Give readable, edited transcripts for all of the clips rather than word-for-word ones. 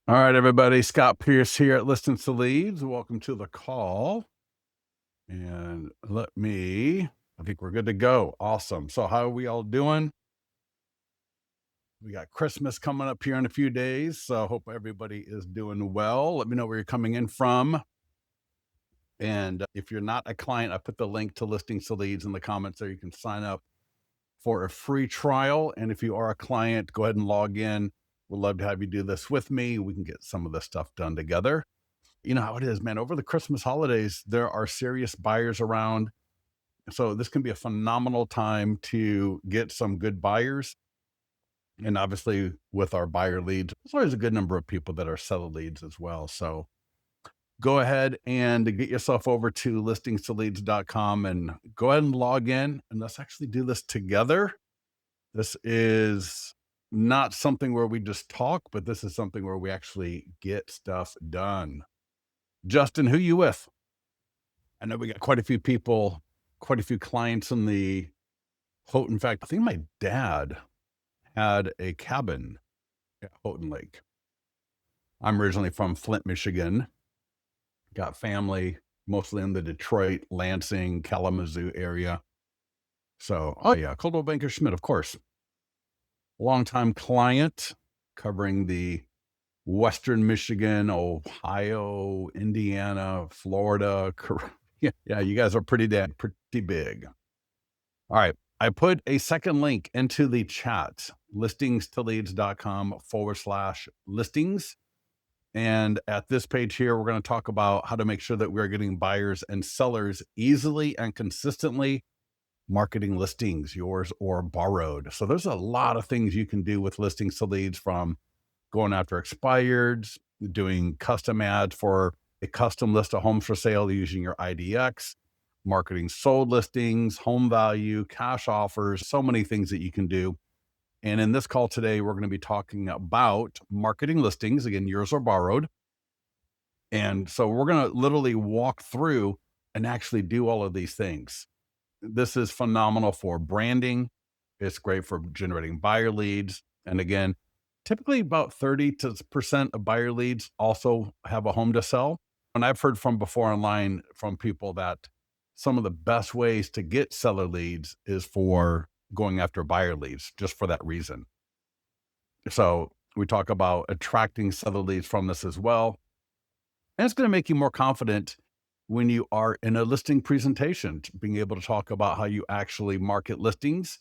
All right, everybody. Scott Pierce here at Listings to Leads. Welcome to the call. And I think we're good to go. Awesome. So, how are we all doing? We got Christmas coming up here in a few days. So, I hope everybody is doing well. Let me know where you're coming in from. And if you're not a client, I put the link to Listings to Leads in the comments there. You can sign up for a free trial. And if you are a client, go ahead and log in. We'd love to have you do this with me. We can get some of this stuff done together. You know how it is, man. Over the Christmas holidays, there are serious buyers around. So this can be a phenomenal time to get some good buyers. And obviously, with our buyer leads, there's always a good number of people that are seller leads as well. So go ahead and get yourself over to listingstoleads.com and go ahead and log in, and let's actually do this together. This is not something where we just talk, but this is something where we actually get stuff done. Justin, who you with? I know we got quite a few people, quite a few clients in the Houghton. In fact, I think my dad had a cabin at Houghton Lake. I'm originally from Flint, Michigan. Got family mostly in the Detroit, Lansing, Kalamazoo area. So, oh yeah, Coldwell Banker Schmidt, of course. Longtime client covering the Western Michigan, Ohio, Indiana, Florida. Yeah, you guys are pretty big. All right. I put a second link into the chat, listingstoleads.com/listings. And at this page here, we're going to talk about how to make sure that we're getting buyers and sellers easily and consistently marketing listings, yours or borrowed. So there's a lot of things you can do with listings to leads, from going after expireds, doing custom ads for a custom list of homes for sale using your IDX, marketing sold listings, home value, cash offers, so many things that you can do. And in this call today, we're going to be talking about marketing listings, again, yours or borrowed. And so we're going to literally walk through and actually do all of these things. This is phenomenal for branding. It's great for generating buyer leads. And again, typically about 30% of buyer leads also have a home to sell. And I've heard from before online from people that some of the best ways to get seller leads is for going after buyer leads, just for that reason. So we talk about attracting seller leads from this as well. And it's going to make you more confident when you are in a listing presentation, being able to talk about how you actually market listings.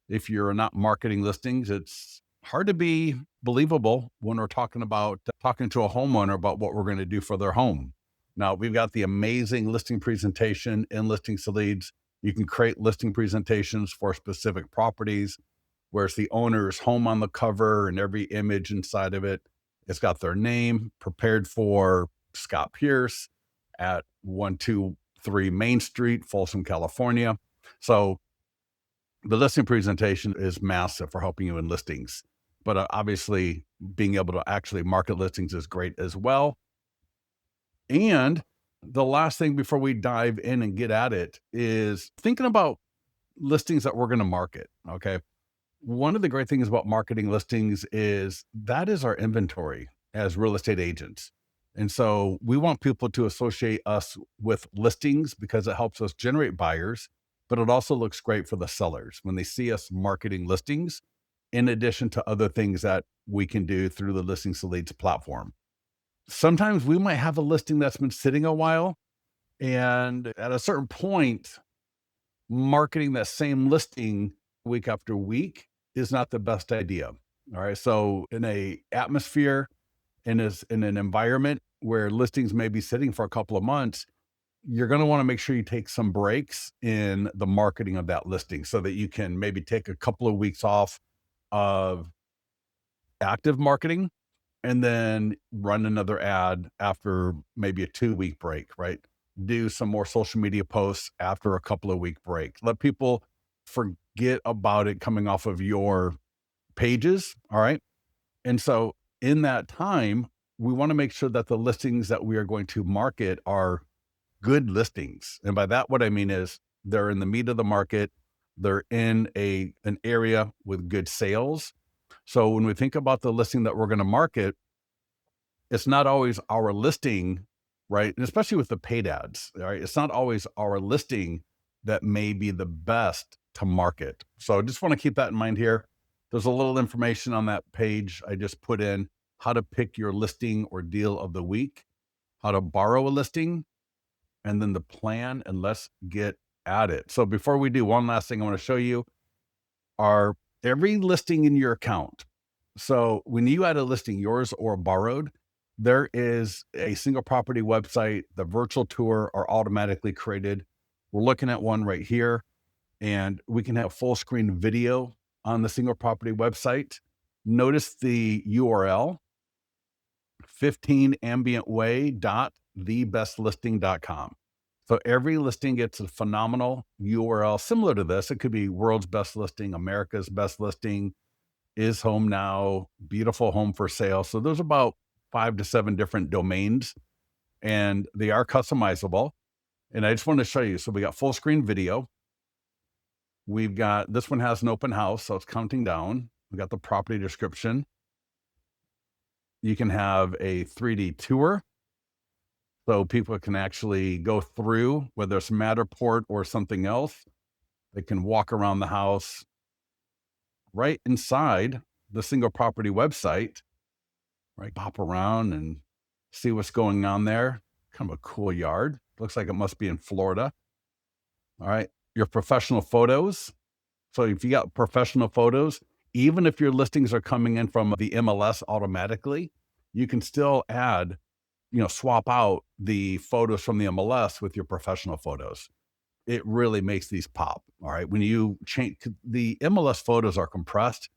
If you're not marketing listings, it's hard to be believable when we're talking to a homeowner about what we're going to do for their home. Now, we've got the amazing listing presentation in Listings to Leads. You can create listing presentations for specific properties, where it's the owner's home on the cover and every image inside of it. It's got their name, prepared for Scott Pierce at 123 Main Street, Folsom, California. So the listing presentation is massive for helping you in listings. But obviously, being able to actually market listings is great as well. And the last thing before we dive in and get at it is thinking about listings that we're going to market. Okay. One of the great things about marketing listings is that is our inventory as real estate agents. And so we want people to associate us with listings because it helps us generate buyers, but it also looks great for the sellers when they see us marketing listings, in addition to other things that we can do through the Listings to Leads platform. Sometimes we might have a listing that's been sitting a while, and at a certain point, marketing that same listing week after week is not the best idea. All right. So in a atmosphere, in an environment where listings may be sitting for a couple of months, you're going to want to make sure you take some breaks in the marketing of that listing so that you can maybe take a couple of weeks off of active marketing and then run another ad after maybe a 2-week break, right? Do some more social media posts after a couple of week break. Let people forget about it coming off of your pages. All right. And so in that time, we want to make sure that the listings that we are going to market are good listings. And by that, what I mean is they're in the meat of the market. They're in an area with good sales. So when we think about the listing that we're going to market, it's not always our listing, right? And especially with the paid ads, right? It's not always our listing that may be the best to market. So I just want to keep that in mind here. There's a little information on that page. I just put in how to pick your listing or deal of the week, how to borrow a listing, and then the plan, and let's get at it. So before we do, one last thing I want to show you are every listing in your account. So when you add a listing, yours or borrowed, there is a single property website. The virtual tour are automatically created. We're looking at one right here, and we can have full screen video on the single property website. Notice the URL, 15ambientway.thebestlisting.com. So every listing gets a phenomenal URL similar to this. It could be world's best listing, America's best listing, is home now, beautiful home for sale. So there's about 5 to 7 different domains, and they are customizable. And I just want to show you. So we got full screen video. We've got, this one has an open house, so it's counting down. We got the property description. You can have a 3D tour, so people can actually go through, whether it's Matterport or something else. They can walk around the house right inside the single property website, right? Pop around and see what's going on there. Kind of a cool yard. Looks like it must be in Florida. All right. Your professional photos. So if you got professional photos, even if your listings are coming in from the MLS automatically, you can still add, swap out the photos from the MLS with your professional photos. It really makes these pop. All right. When you change, the MLS photos are compressed,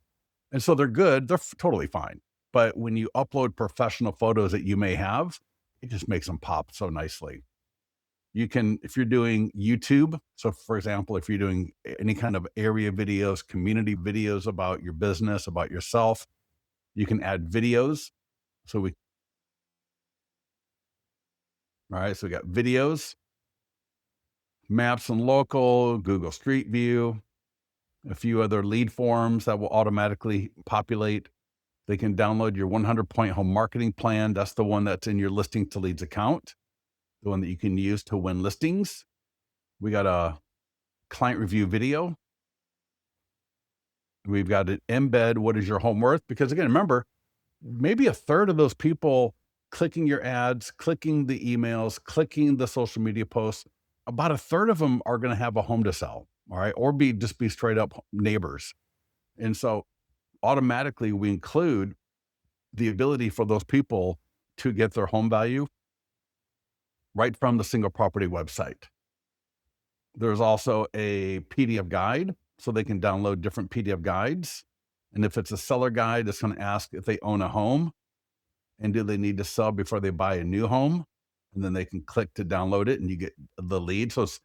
and so they're good. They're totally fine. But when you upload professional photos that you may have, it just makes them pop so nicely. You can, if you're doing YouTube, so for example, if you're doing any kind of area videos, community videos about your business, about yourself, you can add videos. So all right, so we got videos, maps and local, Google Street View, a few other lead forms that will automatically populate. They can download your 100-point home marketing plan. That's the one that's in your listing to leads account, the one that you can use to win listings. We got a client review video. We've got an embed, what is your home worth? Because again, remember, maybe a third of those people clicking your ads, clicking the emails, clicking the social media posts, about a third of them are going to have a home to sell, all right? Or just be straight up neighbors. And so automatically we include the ability for those people to get their home value right from the single property website. There's also a PDF guide, so they can download different PDF guides. And if it's a seller guide, it's going to ask if they own a home and do they need to sell before they buy a new home. And then they can click to download it and you get the lead. So it's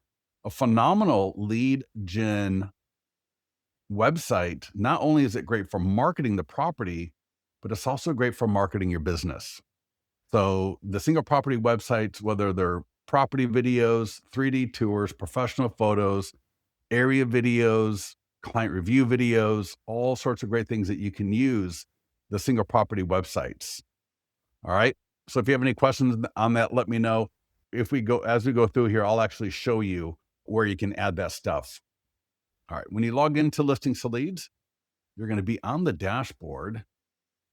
a phenomenal lead gen website. Not only is it great for marketing the property, but it's also great for marketing your business. So the single property websites, whether they're property videos, 3D tours, professional photos, area videos, client review videos, all sorts of great things that you can use the single property websites. All right. So if you have any questions on that, let me know. As we go through here, I'll actually show you where you can add that stuff. All right. When you log into Listings to Leads, you're going to be on the dashboard,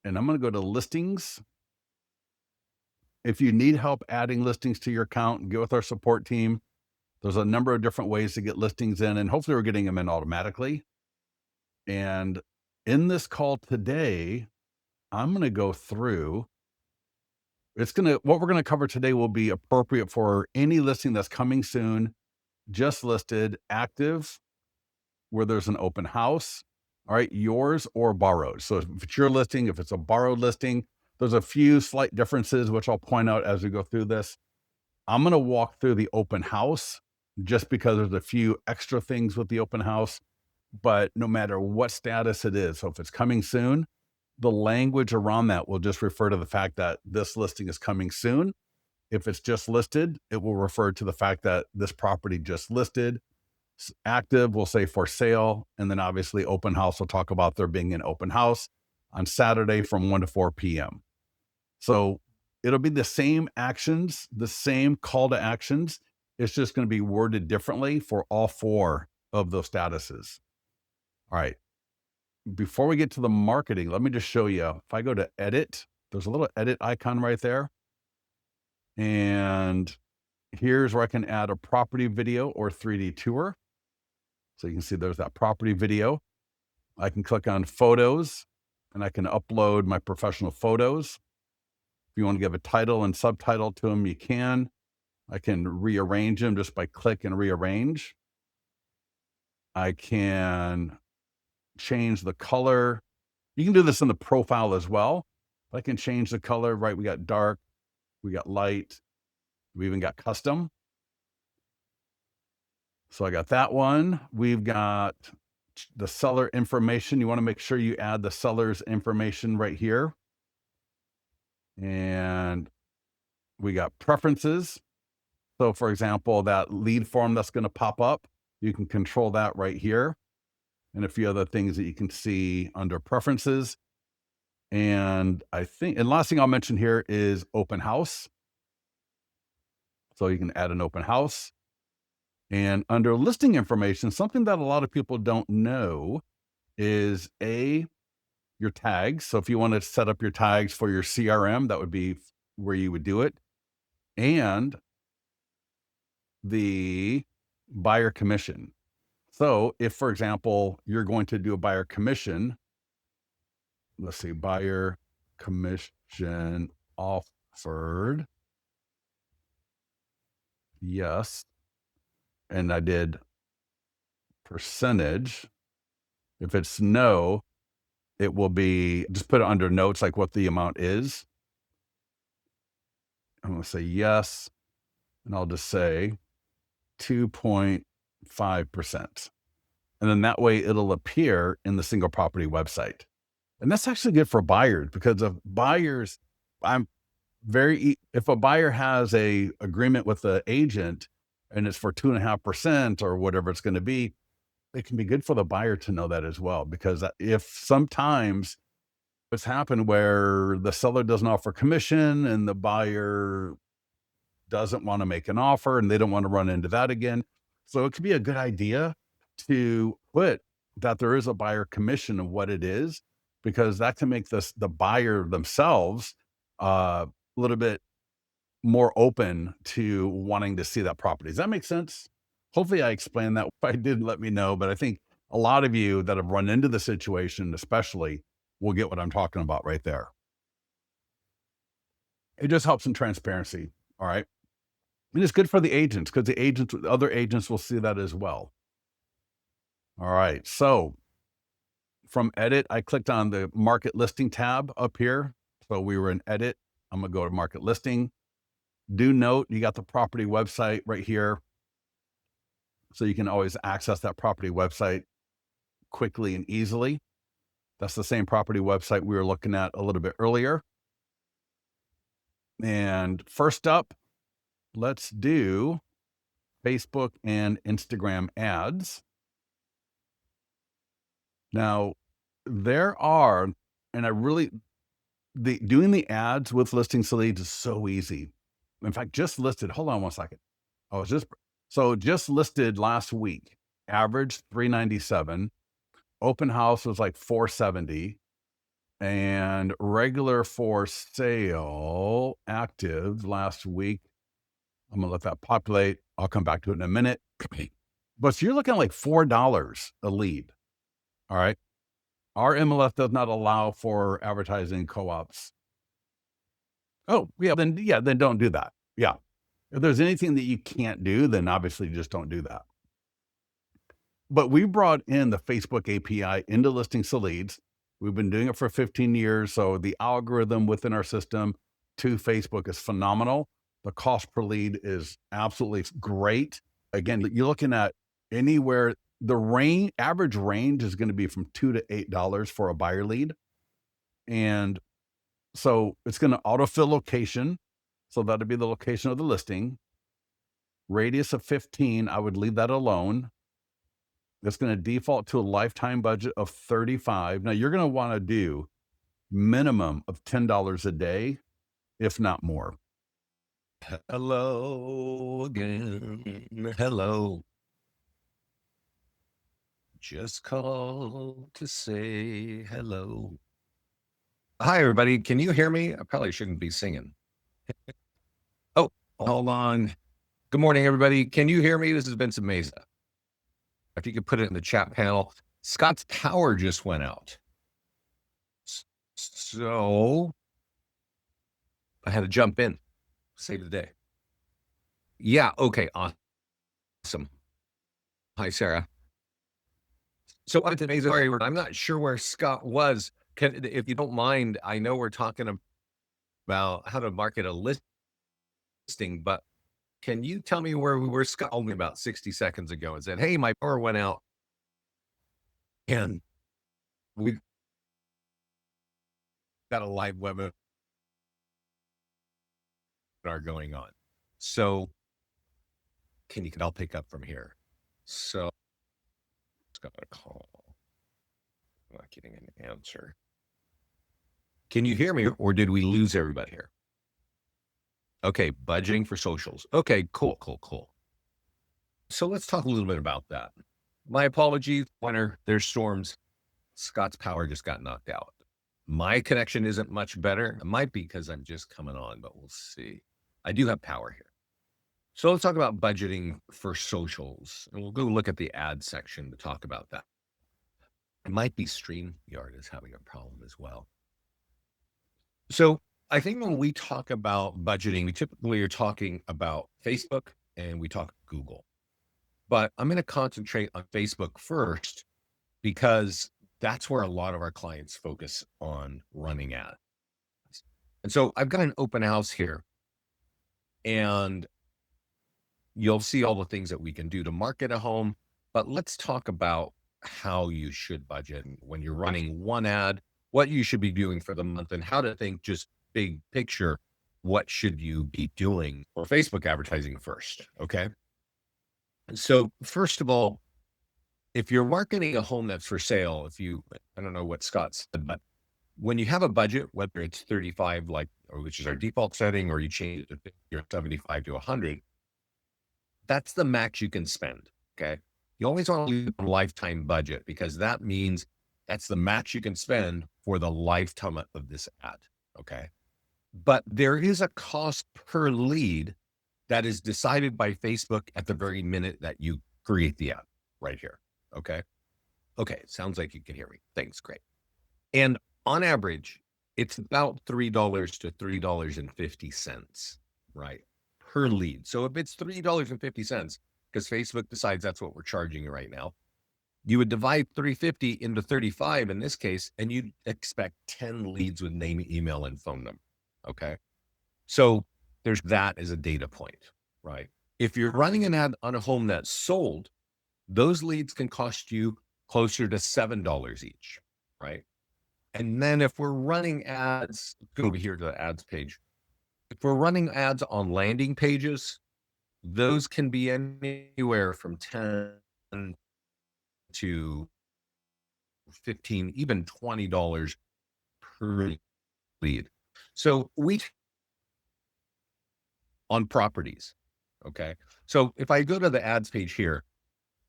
and I'm going to go to Listings. If you need help adding listings to your account, get with our support team. There's a number of different ways to get listings in, and hopefully we're getting them in automatically. And in this call today, I'm going to go through. What we're going to cover today will be appropriate for any listing that's coming soon, just listed, active, where there's an open house. All right, yours or borrowed. So if it's your listing, if it's a borrowed listing, there's a few slight differences, which I'll point out as we go through this. I'm going to walk through the open house just because there's a few extra things with the open house, but no matter what status it is, so if it's coming soon, the language around that will just refer to the fact that this listing is coming soon. If it's just listed, it will refer to the fact that this property just listed. Active will say for sale. And then obviously open house will talk about there being an open house on Saturday from 1 to 4 p.m. So it'll be the same actions, the same call to actions. It's just going to be worded differently for all 4 of those statuses. All right. Before we get to the marketing, let me just show you. If I go to edit, there's a little edit icon right there. And here's where I can add a property video or 3D tour. So you can see there's that property video. I can click on photos and I can upload my professional photos. If you want to give a title and subtitle to them, you can. I can rearrange them just by click and rearrange. I can change the color. You can do this in the profile as well. I can change the color, right? We got dark, we got light, we even got custom. So I got that one. We've got the seller information. You want to make sure you add the seller's information right here. And we got preferences. So for example, that lead form that's going to pop up, you can control that right here. And a few other things that you can see under preferences. And last thing I'll mention here is open house. So you can add an open house. And under listing information, something that a lot of people don't know is your tags. So if you want to set up your tags for your CRM, that would be where you would do it. And the buyer commission. So if, for example, you're going to do a buyer commission, let's see, buyer commission offered. Yes. And I did percentage. If it's no, it will be, just put it under notes, like what the amount is. I'm going to say yes. And I'll just say 2.5%. And then that way it'll appear in the single property website. And that's actually good for buyers because of buyers, if a buyer has a agreement with the agent and it's for 2.5% or whatever it's going to be, it can be good for the buyer to know that as well. Because if sometimes it's happened where the seller doesn't offer commission and the buyer doesn't want to make an offer and they don't want to run into that again. So it could be a good idea to put that there is a buyer commission of what it is, because that can make the buyer themselves a little bit more open to wanting to see that property. Does that make sense? Hopefully I explained that. If I didn't, let me know. But I think a lot of you that have run into the situation, especially, will get what I'm talking about right there. It just helps in transparency. All right. And it's good for the agents because other agents will see that as well. All right. So from edit, I clicked on the market listing tab up here. So we were in edit. I'm going to go to market listing. Do note, you got the property website right here. So you can always access that property website quickly and easily. That's the same property website we were looking at a little bit earlier. And first up, let's do Facebook and Instagram ads. Now, doing the ads with listing leads is so easy. In fact, hold on one second. Just listed last week, average 397, open house was like 470, and regular for sale active last week. I'm going to let that populate. I'll come back to it in a minute. But so you're looking at like $4 a lead. All right. Our MLS does not allow for advertising co-ops. Oh, yeah. Then don't do that. Yeah. If there's anything that you can't do, then obviously just don't do that. But we brought in the Facebook API into listing leads. We've been doing it for 15 years. So the algorithm within our system to Facebook is phenomenal. The cost per lead is absolutely great. Again, you're looking at anywhere, average range is going to be from $2 to $8 for a buyer lead. And so it's going to autofill location. So that'd be the location of the listing. Radius of 15, I would leave that alone. It's going to default to a lifetime budget of 35. Now you're going to want to do minimum of $10 a day, if not more. Hello again. Hello. Just called to say hello. Hi, everybody. Can you hear me? I probably shouldn't be singing. Oh, hold on. Good morning, everybody. Can you hear me? This is Vincent Mesa. If you could put it in the chat panel. Scott's power just went out. So I had to jump in, save the day. Yeah. Okay. Awesome. Hi, Sarah. So it's amazing. I'm not sure where Scott was. If you don't mind, I know we're talking about how to market a listing, but can you tell me where we were? Scott told me about 60 seconds ago and said, "Hey, my power went out, and we've got a live webinar going on." So I'll pick up from here. So Scott got a call. I'm not getting an answer. Can you hear me, or did we lose everybody here? Okay, budgeting for socials. Okay, cool. So let's talk a little bit about that. My apologies, winter, there's storms. Scott's power just got knocked out. My connection isn't much better. It might be because I'm just coming on, but we'll see. I do have power here. So let's talk about budgeting for socials. And we'll go look at the ad section to talk about that. It might be StreamYard is having a problem as well. So I think when we talk about budgeting, we typically are talking about Facebook and we talk Google. But I'm going to concentrate on Facebook first because that's where a lot of our clients focus on running ads. And so I've got an open house here, and you'll see all the things that we can do to market a home. But let's talk about how you should budget when you're running one ad, what you should be doing for the month, and how to think just big picture. What should you be doing for Facebook advertising first? Okay. So first of all, if you're marketing a home that's for sale, I don't know what Scott said, but when you have a budget, whether it's 35, which is our default setting, or you change it to 50 or 75 to 100, that's the max you can spend. Okay. You always want to leave a lifetime budget because that means that's the max you can spend for the lifetime of this ad. Okay. But there is a cost per lead that is decided by Facebook at the very minute that you create the ad right here. Okay. Okay. Sounds like you can hear me. Thanks. Great. And on average, it's about $3 to $3.50, right? Per lead. So if it's $3.50, because Facebook decides that's what we're charging right now, you would divide 350 into 35 in this case, and you'd expect 10 leads with name, email, and phone number. Okay. So there's that as a data point, right? If you're running an ad on a home that's sold, those leads can cost you closer to $7 each, right? And then if we're running ads, go over here to the ads page. If we're running ads on landing pages, those can be anywhere from 10 to 15, even $20 per lead. So on properties. Okay. So if I go to the ads page here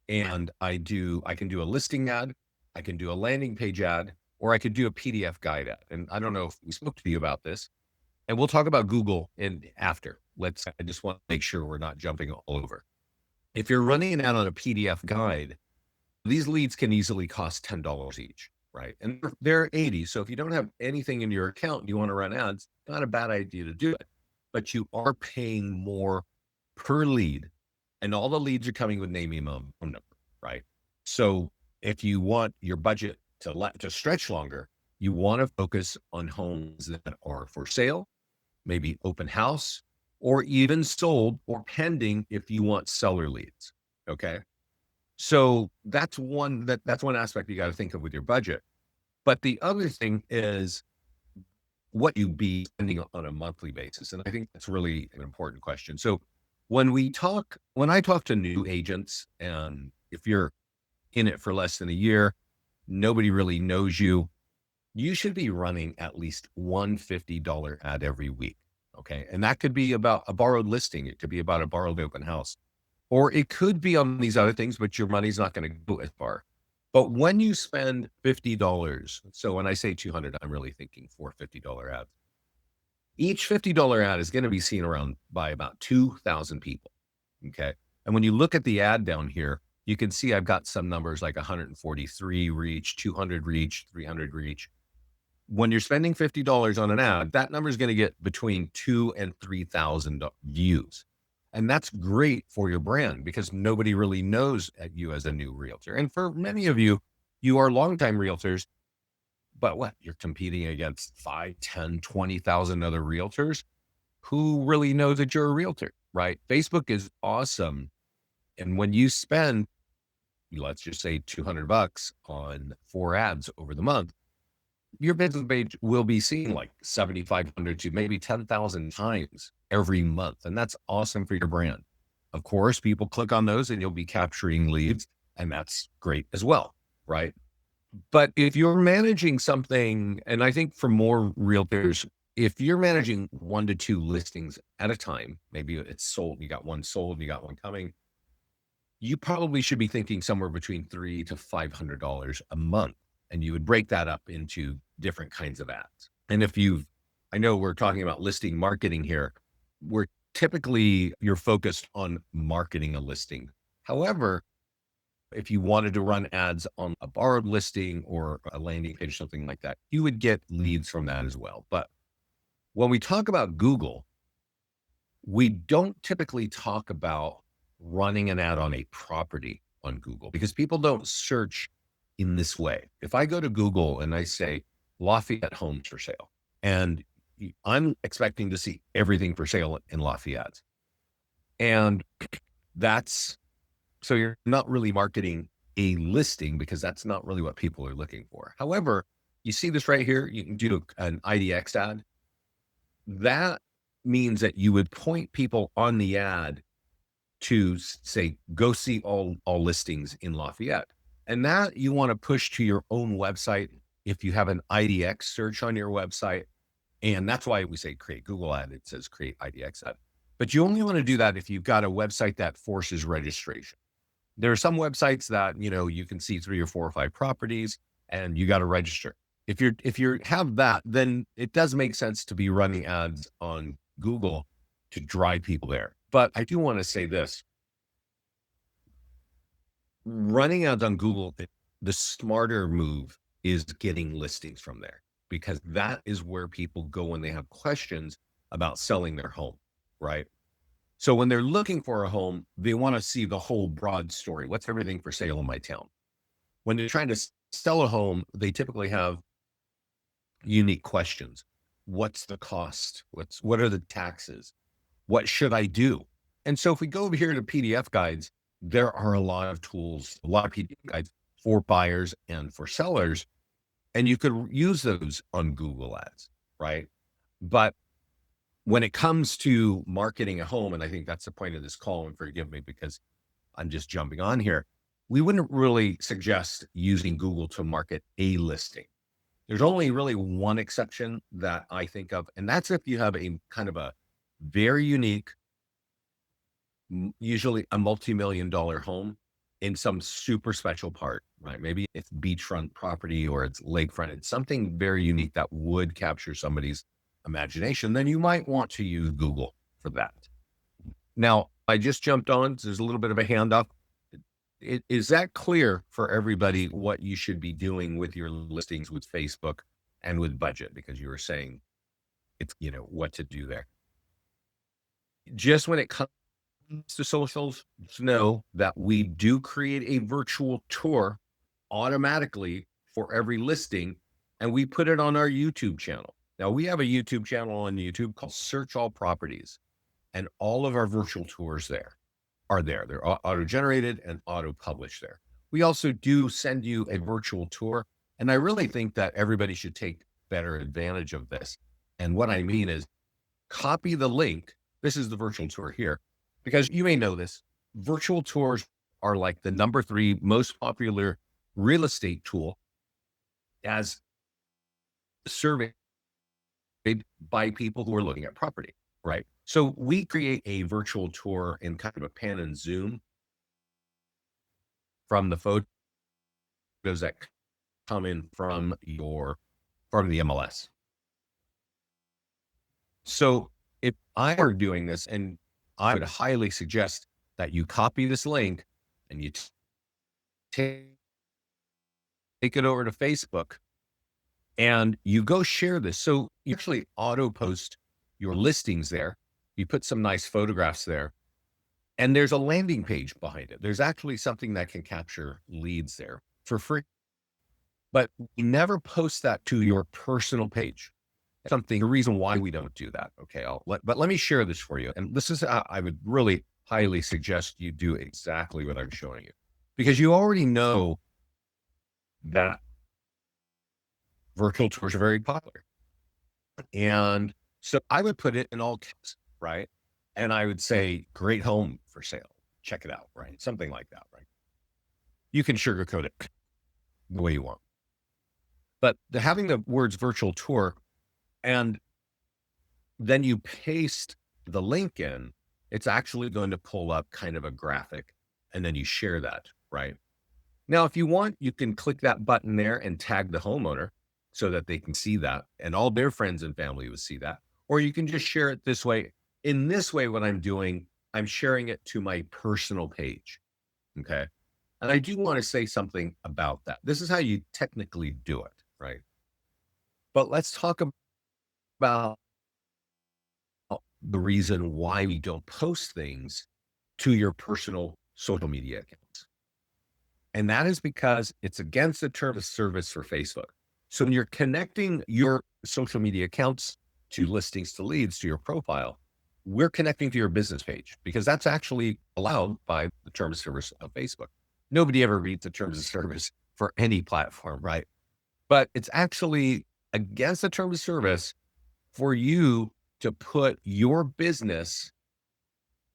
and I can do a listing ad, I can do a landing page ad, or I could do a PDF guide ad. And I don't know if we spoke to you about this, and we'll talk about Google after. I just want to make sure we're not jumping all over. If you're running an ad on a PDF guide, these leads can easily cost $10 each, right? And they're 80. So if you don't have anything in your account and you want to run ads, not a bad idea to do it, but you are paying more per lead, and all the leads are coming with name, email, and phone number, right? So if you want your budget to stretch longer, you want to focus on homes that are for sale, maybe open house, or even sold or pending if you want seller leads. Okay. So that's one aspect you got to think of with your budget. But the other thing is what you be spending on a monthly basis. And I think that's really an important question. So when I talk to new agents, and if you're in it for less than a year. Nobody really knows you. You should be running at least one $50 ad every week. Okay. And that could be about a borrowed listing. It could be about a borrowed open house, or it could be on these other things, but your money's not going to go as far. But when you spend $50, so when I say 200, I'm really thinking four $50 ads. Each $50 ad is going to be seen around by about 2,000 people. Okay. And when you look at the ad down here, you can see I've got some numbers like 143 reach, 200 reach, 300 reach. When you're spending $50 on an ad, that number is going to get between 2 and 3,000 views. And that's great for your brand because nobody really knows you as a new realtor. And for many of you, you are longtime realtors, but what? You're competing against 5, 10, 20,000 other realtors. Who really knows that you're a realtor, right? Facebook is awesome. And when you spend, let's just say $200 on 4 ads over the month, your business page will be seen like 7,500 to maybe 10,000 times every month. And that's awesome for your brand. Of course, people click on those and you'll be capturing leads, and that's great as well, right? But if you're managing something, and I think for more realtors, if you're managing 1 to 2 listings at a time, maybe it's sold, you got one sold, you got one coming, you probably should be thinking somewhere between $300 to $500 a month. And you would break that up into different kinds of ads. And I know we're talking about listing marketing here. You're focused on marketing a listing. However, if you wanted to run ads on a borrowed listing or a landing page, something like that, you would get leads from that as well. But when we talk about Google, we don't typically talk about running an ad on a property on Google because people don't search in this way. If I go to Google and I say Lafayette homes for sale, and I'm expecting to see everything for sale in Lafayette. And so you're not really marketing a listing because that's not really what people are looking for. However, you see this right here, you can do an IDX ad. That means that you would point people on the ad to say, go see all listings in Lafayette. And that you want to push to your own website if you have an IDX search on your website. And that's why we say create Google ad. It says create IDX ad. But you only want to do that if you've got a website that forces registration. There are some websites that, you can see 3 or 4 or 5 properties and you got to register. If you have that, then it does make sense to be running ads on Google to drive people there. But I do want to say this. Running ads on Google, the smarter move is getting listings from there because that is where people go when they have questions about selling their home, right? So when they're looking for a home, they want to see the whole broad story. What's everything for sale in my town? When they're trying to sell a home, they typically have unique questions. What's the cost? What are the taxes? What should I do? And so if we go over here to PDF guides, there are a lot of tools, a lot of PDF guides for buyers and for sellers, and you could use those on Google Ads, right? But when it comes to marketing a home, and I think that's the point of this call, and forgive me because I'm just jumping on here, we wouldn't really suggest using Google to market a listing. There's only really one exception that I think of, and that's if you have a kind of a very unique, usually a multi-million-dollar home in some super special part, right? Maybe it's beachfront property or it's lakefront. It's something very unique that would capture somebody's imagination. Then you might want to use Google for that. Now, I just jumped on. So there's a little bit of a hand up. Is that clear for everybody what you should be doing with your listings with Facebook and with budget? Because you were saying it's, what to do there. Just when it comes to socials, just know that we do create a virtual tour automatically for every listing, and we put it on our YouTube channel. Now, we have a YouTube channel on YouTube called Search All Properties, and all of our virtual tours are there. They're auto-generated and auto-published there. We also do send you a virtual tour, and I really think that everybody should take better advantage of this. And what I mean is copy the link. This is the virtual tour here, because you may know this. Virtual tours are like the number 3 most popular real estate tool as surveyed by people who are looking at property, right? So we create a virtual tour in kind of a pan and zoom from the photos that come in from the MLS. So if I were doing this, and I would highly suggest that you copy this link and you take it over to Facebook and you go share this. So you actually auto post your listings there. You put some nice photographs there, and there's a landing page behind it. There's actually something that can capture leads there for free, but you never post that to your personal page. The reason why we don't do that. Okay. But let me share this for you. And this is, I would really highly suggest you do exactly what I'm showing you, because you already know that virtual tours are very popular. And so I would put it in all caps, right? And I would say, great home for sale. Check it out, right? Something like that, right? You can sugarcoat it the way you want. But having the words virtual tour, and then you paste the link in, it's actually going to pull up kind of a graphic, and then you share that, right? Now, if you want, you can click that button there and tag the homeowner so that they can see that and all their friends and family will see that. Or you can just share it this way. In this way, what I'm doing, I'm sharing it to my personal page. Okay. And I do want to say something about that. This is how you technically do it, right? But let's talk about the reason why we don't post things to your personal social media accounts. And that is because it's against the terms of service for Facebook. So when you're connecting your social media accounts to listings to leads to your profile, we're connecting to your business page because that's actually allowed by the terms of service of Facebook. Nobody ever reads the terms of service for any platform, right? But it's actually against the terms of service for you to put your business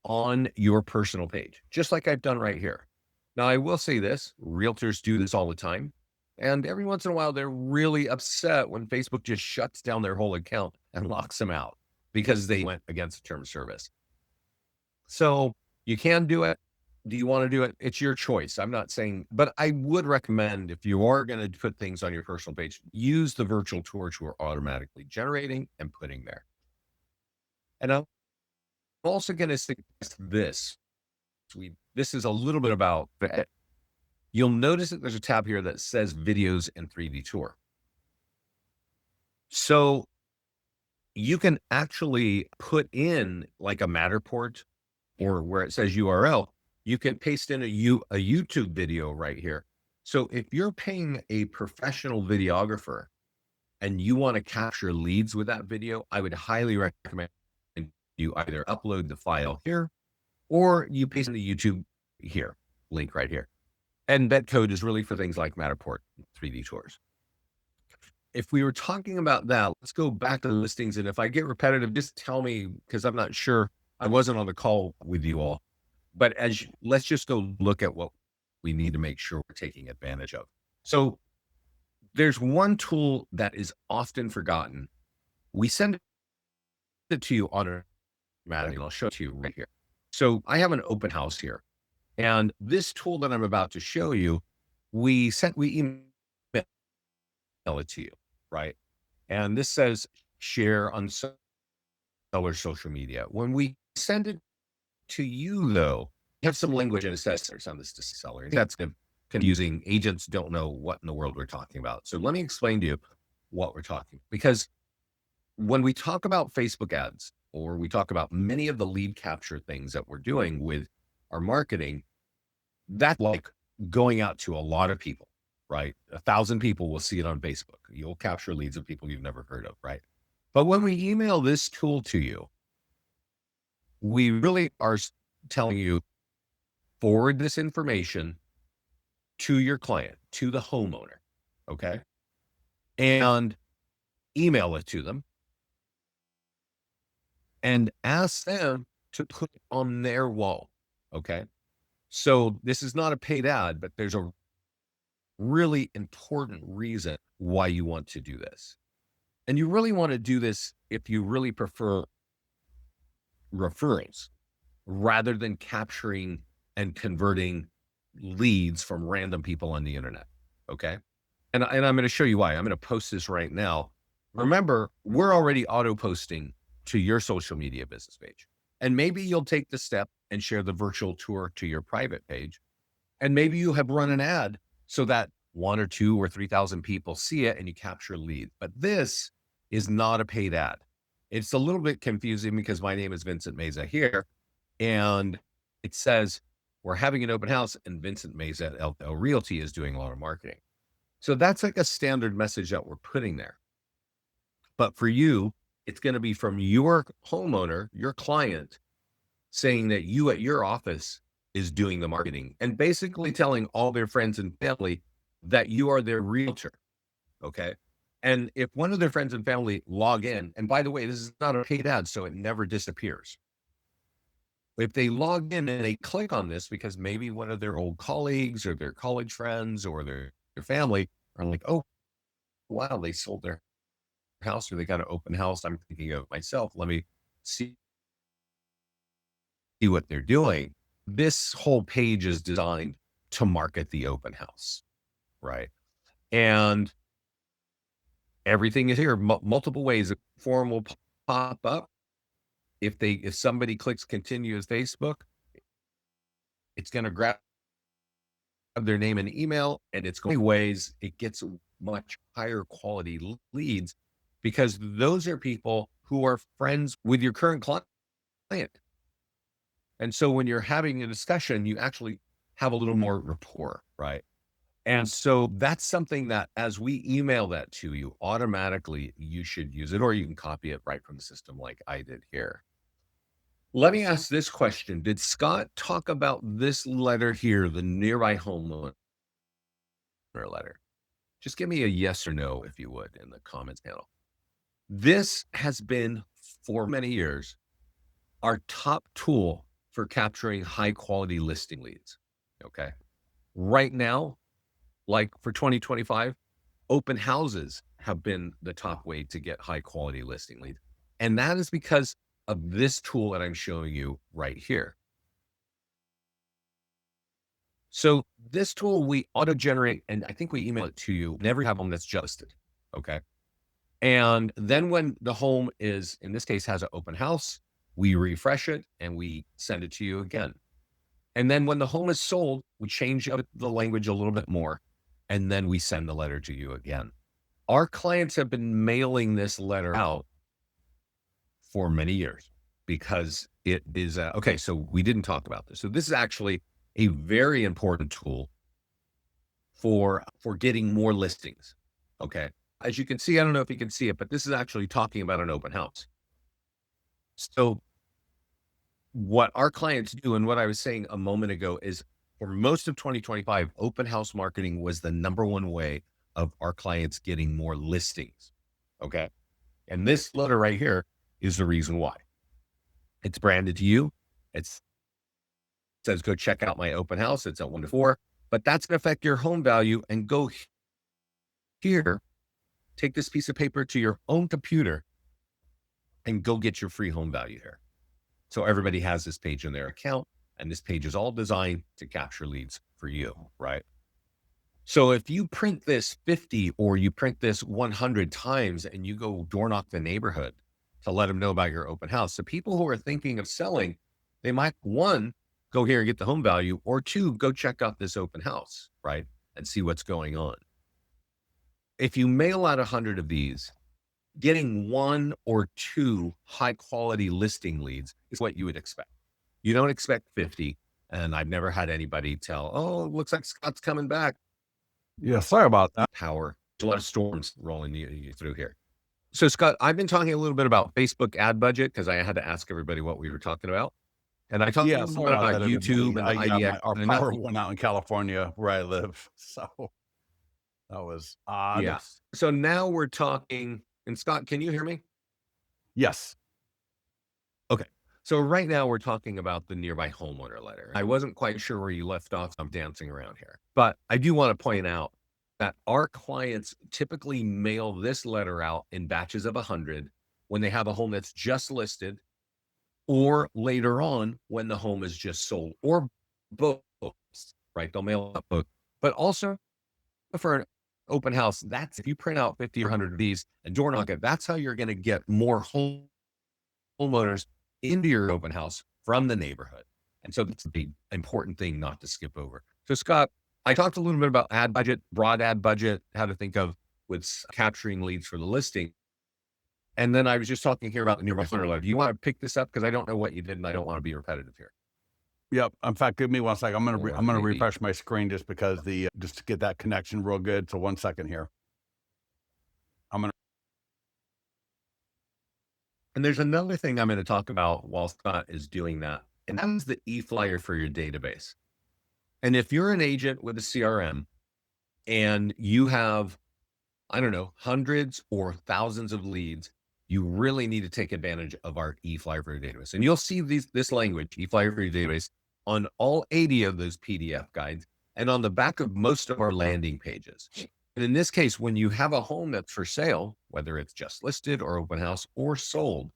on your personal page, just like I've done right here. Now, I will say this, realtors do this all the time. And every once in a while, they're really upset when Facebook just shuts down their whole account and locks them out because they went against the term of service. So you can do it. Do you want to do it? It's your choice. I'm not saying, but I would recommend if you are going to put things on your personal page, use the virtual tours we're automatically generating and putting there. And I'm also going to suggest this. This is a little bit about, you'll notice that there's a tab here that says videos and 3D tour. So you can actually put in like a Matterport or where it says URL, you can paste in a YouTube video right here. So if you're paying a professional videographer and you want to capture leads with that video, I would highly recommend you either upload the file here or you paste in the YouTube here, link right here. And that code is really for things like Matterport 3D tours. If we were talking about that, let's go back to the listings. And if I get repetitive, just tell me, because I'm not sure. I wasn't on the call with you all, but let's just go look at what we need to make sure we're taking advantage of. So there's one tool that is often forgotten. We send it to you automatically. And I'll show it to you right here. So I have an open house here. And this tool that I'm about to show you, we email it to you, right? And this says share on seller social media. When we send it to you, though, you have some language and it says on this to seller. That's confusing. Agents don't know what in the world we're talking about. So let me explain to you what we're talking, because when we talk about Facebook ads, or we talk about many of the lead capture things that we're doing with our marketing, that's like going out to a lot of people, right? 1,000 people will see it on Facebook. You'll capture leads of people you've never heard of, right? But when we email this tool to you, we really are telling you, forward this information to your client, to the homeowner, okay? And email it to them and ask them to put it on their wall, okay? So this is not a paid ad, but there's a really important reason why you want to do this. And you really want to do this if you really prefer referrals rather than capturing and converting leads from random people on the internet. Okay. And I'm going to show you why. I'm going to post this right now. Remember, we're already auto posting to your social media business page. And maybe you'll take the step and share the virtual tour to your private page. And maybe you have run an ad so that 1 or 2 or 3,000 people see it and you capture lead. But this is not a paid ad. It's a little bit confusing because my name is Vincent Meza here. And it says we're having an open house and Vincent Meza at LL Realty is doing a lot of marketing. So that's like a standard message that we're putting there. But for you, it's going to be from your homeowner, your client, saying that you at your office is doing the marketing and basically telling all their friends and family that you are their realtor. Okay. And if one of their friends and family log in, and by the way, this is not a paid ad, so it never disappears. If they log in and they click on this because maybe one of their old colleagues or their college friends or their family are like, oh, wow, they sold their house or they got an open house. I'm thinking of myself. Let me see what they're doing. This whole page is designed to market the open house, right? And everything is here, multiple ways. A form will pop up. If somebody clicks continue as Facebook, it's going to grab their name and email, and it's going ways it gets much higher quality leads because those are people who are friends with your current client. And so when you're having a discussion, you actually have a little more rapport, right? And so that's something that as we email that to you, automatically you should use it, or you can copy it right from the system like I did here. Let me ask this question. Did Scott talk about this letter here, the nearby homeowner letter? Just give me a yes or no, if you would, in the comments panel. This has been for many years our top tool for capturing high quality listing leads. Okay. Right now, like for 2025, open houses have been the top way to get high quality listing leads. And that is because of this tool that I'm showing you right here. So this tool we auto generate, and I think we email it to you. Never have one that's just listed. Okay. And then when the home is, in this case, has an open house, we refresh it and we send it to you again. And then when the home is sold, we change up the language a little bit more. And then we send the letter to you again. Our clients have been mailing this letter out for many years because it is, okay, so we didn't talk about this. So this is actually a very important tool for getting more listings. Okay. As you can see, I don't know if you can see it, but this is actually talking about an open house. So what our clients do, and what I was saying a moment ago, is for most of 2025, open house marketing was the number one way of our clients getting more listings. Okay. And this letter right here is the reason why. It's branded to you. It says, go check out my open house. It's at 1 to 4, but that's going to affect your home value. And go here, take this piece of paper to your own computer and go get your free home value here. So everybody has this page in their account, and this page is all designed to capture leads for you, right? So if you print this 50 or you print this 100 times and you go door knock the neighborhood to let them know about your open house, the people who are thinking of selling, they might, one, go here and get the home value, or two, go check out this open house, right? And see what's going on. If you mail out 100 of these, getting 1 or 2 high quality listing leads is what you would expect. You don't expect 50. And I've never had anybody tell, oh, it looks like Scott's coming back. Yeah, sorry about that. Power. There's a lot of storms rolling you through here. So, Scott, I've been talking a little bit about Facebook ad budget because I had to ask everybody what we were talking about. And I talked a Yeah, little sorry bit about about that, YouTube everybody. and the Yeah, IDX. our power went out in California where I live, so that was odd. Yes. So now we're talking, and Scott, can you hear me? Yes. Okay. So right now we're talking about the nearby homeowner letter. I wasn't quite sure where you left off. I'm dancing around here, but I do want to point out that our clients typically mail this letter out in batches of 100 when they have a home that's just listed, or later on when the home is just sold, or both, right? They'll mail out both, but also for an open house, that's if you print out 50 or 100 of these and door knock it, that's how you're going to get more homeowners into your open house from the neighborhood. And so that's the important thing not to skip over. So Scott, I talked a little bit about ad budget, broad ad budget, how to think of with capturing leads for the listing. And then I was just talking here about the nearby funnel. Do you want to pick this up? Because I don't know what you did and I don't want to be repetitive here. Yep. In fact, give me 1 second. I'm gonna Alrighty. refresh my screen just because just to get that connection real good. So 1 second here. I'm gonna And there's another thing I'm going to talk about while Scott is doing that, and that is the e-flyer for your database. And if you're an agent with a CRM and you have, I don't know, hundreds or thousands of leads, you really need to take advantage of our e-flyer for your database. And you'll see this language, e-flyer for your database, on all 80 of those PDF guides and on the back of most of our landing pages. And in this case, when you have a home that's for sale, whether it's just listed or open house or sold,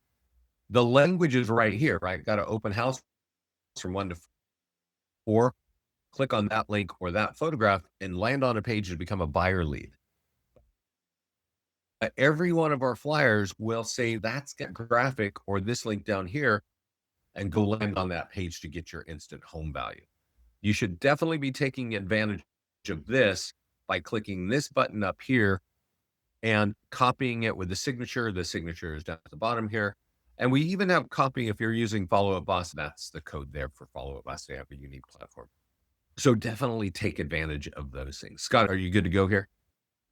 the language is right here, right? Got to open house from 1 to 4, click on that link or that photograph and land on a page to become a buyer lead. Every one of our flyers will say that's got graphic or this link down here and go land on that page to get your instant home value. You should definitely be taking advantage of this by clicking this button up here and copying it with the signature. The signature is down at the bottom here. And we even have copying if you're using Follow Up Boss. That's the code there for Follow Up Boss. They have a unique platform. So definitely take advantage of those things. Scott, are you good to go here?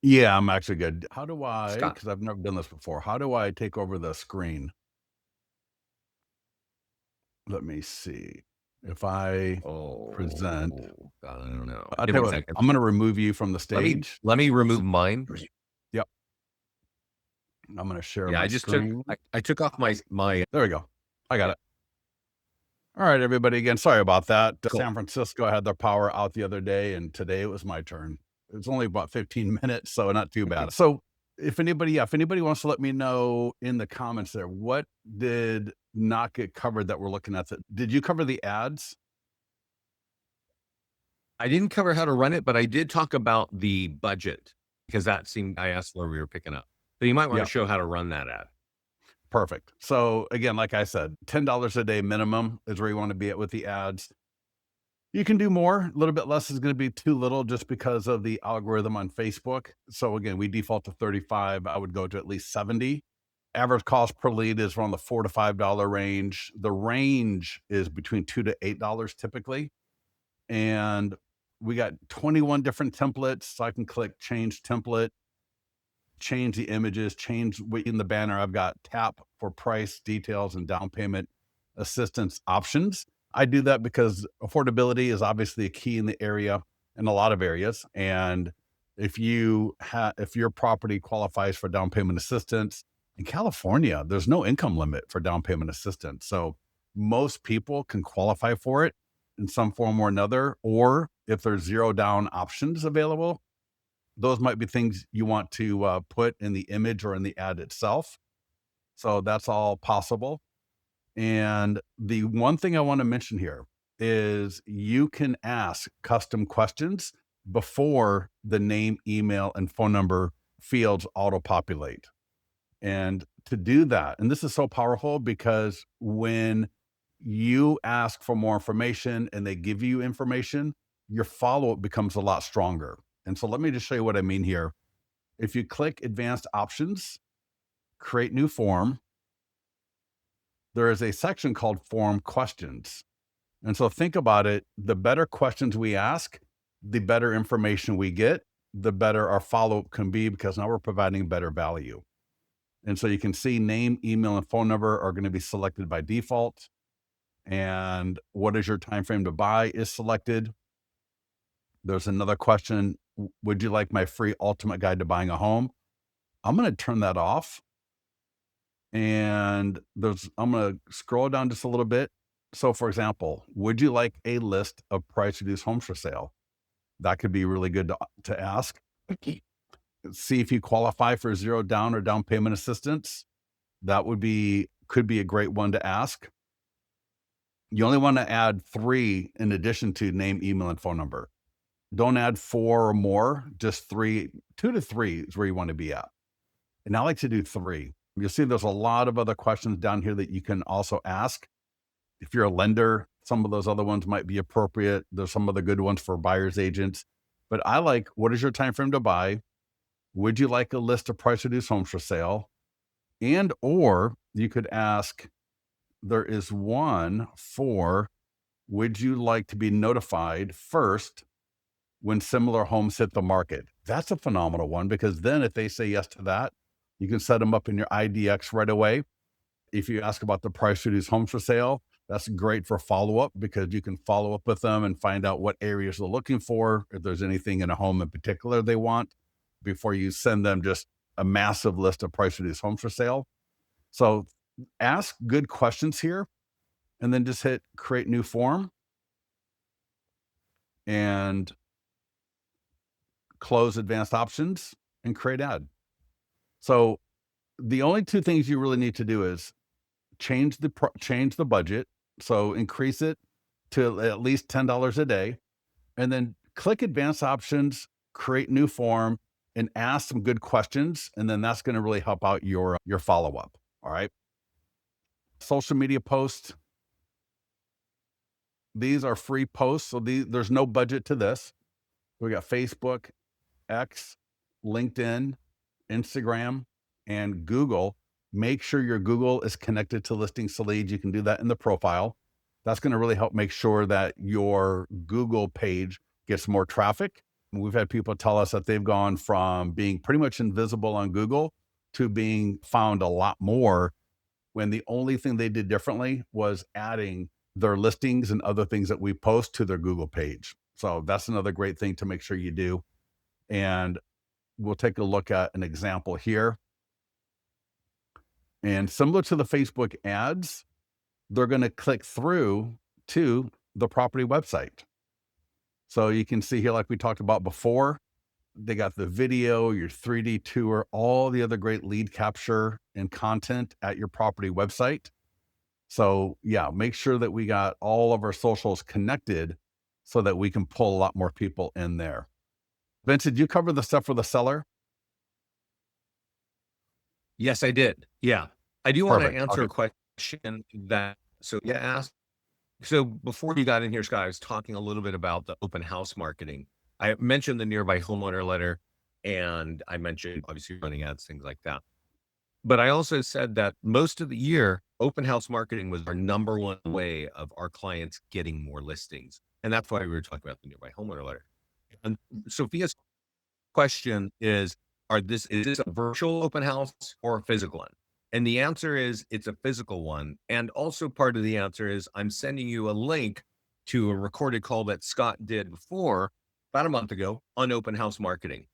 Yeah, I'm actually good. How do I, Scott. because I've never done this before, how do I take over the screen? Let me see. If I present, I don't know. I'll Give tell me you a what, second. I'm gonna remove you from the Let me stage. let me remove mine. Yep. I'm gonna share Yeah, my I just took screen. I took off my There we go. I got yeah, it. All right, everybody. Again, sorry about that. cool. San Francisco had their power out the other day, and today it was my turn. It was only about 15 minutes, so not too bad. So, if anybody wants to let me know in the comments there, what did not get covered that we're looking at? Did you cover the ads? I didn't cover how to run it, but I did talk about the budget because I asked where we were picking up. So you might want to Yeah, show how to run that ad. perfect. So again, like I said, $10 a day minimum is where you want to be at with the ads. You can do more. A little bit less is going to be too little just because of the algorithm on Facebook. So again, we default to 35. I would go to at least 70. Average cost per lead is around the $4 to $5 range. The range is between $2 to $8 typically. And we got 21 different templates. So I can click change template, change the images, change what in the banner. I've got tap for price, details, and down payment assistance options. I do that because affordability is obviously a key in the area, in a lot of areas. And if your property qualifies for down payment assistance in California, there's no income limit for down payment assistance. So most people can qualify for it in some form or another. Or if there's zero down options available, those might be things you want to put in the image or in the ad itself. So that's all possible. And the one thing I want to mention here is you can ask custom questions before the name, email, and phone number fields auto populate. And to do that, and this is so powerful because when you ask for more information and they give you information, your follow up becomes a lot stronger. And so let me just show you what I mean here. If you click advanced options, create new form, there is a section called form questions. And so think about it, the better questions we ask, the better information we get, the better our follow-up can be because now we're providing better value. And so you can see name, email, and phone number are going to be selected by default. And what is your time frame to buy is selected. There's another question, would you like my free ultimate guide to buying a home? I'm going to turn that off And I'm going to scroll down just a little bit. So, for example, would you like a list of price reduced homes for sale? That could be really good to ask. See if you qualify for zero down or down payment assistance. That could be a great one to ask. You only want to add 3 in addition to name, email, and phone number. Don't add 4 or more, just 3. 2 to 3 is where you want to be at. And I like to do 3. You'll see there's a lot of other questions down here that you can also ask. If you're a lender, some of those other ones might be appropriate. There's some other good ones for buyer's agents. But I like, what is your time frame to buy? Would you like a list of price reduced homes for sale? And or you could ask, there is one for, would you like to be notified first when similar homes hit the market? That's a phenomenal one, because then if they say yes to that, you can set them up in your IDX right away. If you ask about the price reduced homes for sale, that's great for follow up, because you can follow up with them and find out what areas they're looking for, if there's anything in a home in particular they want, before you send them just a massive list of price reduced homes for sale. So ask good questions here, and then just hit create new form and close advanced options and create ad. So the only 2 things you really need to do is change the budget. So increase it to at least $10 a day, and then click advanced options, create new form, and ask some good questions. And then that's going to really help out your follow up. All right. Social media posts. These are free posts. So there's no budget to this. We got Facebook, X, LinkedIn, Instagram, and Google. Make sure your Google is connected to Listings to Leads. You can do that in the profile. That's going to really help make sure that your Google page gets more traffic. We've had people tell us that they've gone from being pretty much invisible on Google to being found a lot more, when the only thing they did differently was adding their listings and other things that we post to their Google page. So that's another great thing to make sure you do. And we'll take a look at an example here. And similar to the Facebook ads, they're going to click through to the property website. So you can see here, like we talked about before, they got the video, your 3D tour, all the other great lead capture and content at your property website. So yeah, make sure that we got all of our socials connected so that we can pull a lot more people in there. Vince, did you cover the stuff for the seller? Yes, I did. Yeah. I do want to Perfect. answer Okay. a question that, so yeah, asked. So before you got in here, Scott, I was talking a little bit about the open house marketing. I mentioned the nearby homeowner letter, and I mentioned obviously running ads, things like that. But I also said that most of the year, open house marketing was our number one way of our clients getting more listings. And that's why we were talking about the nearby homeowner letter. And Sophia's question is, is this a virtual open house or a physical one? And the answer is it's a physical one. And also part of the answer is I'm sending you a link to a recorded call that Scott did before, about a month ago, on open house marketing.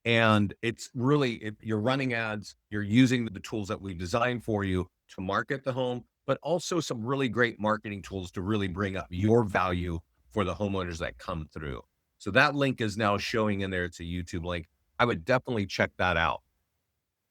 And it's really, if you're running ads, you're using the tools that we've designed for you to market the home, but also some really great marketing tools to really bring up your value for the homeowners that come through. So that link is now showing in there. It's a YouTube link. I would definitely check that out.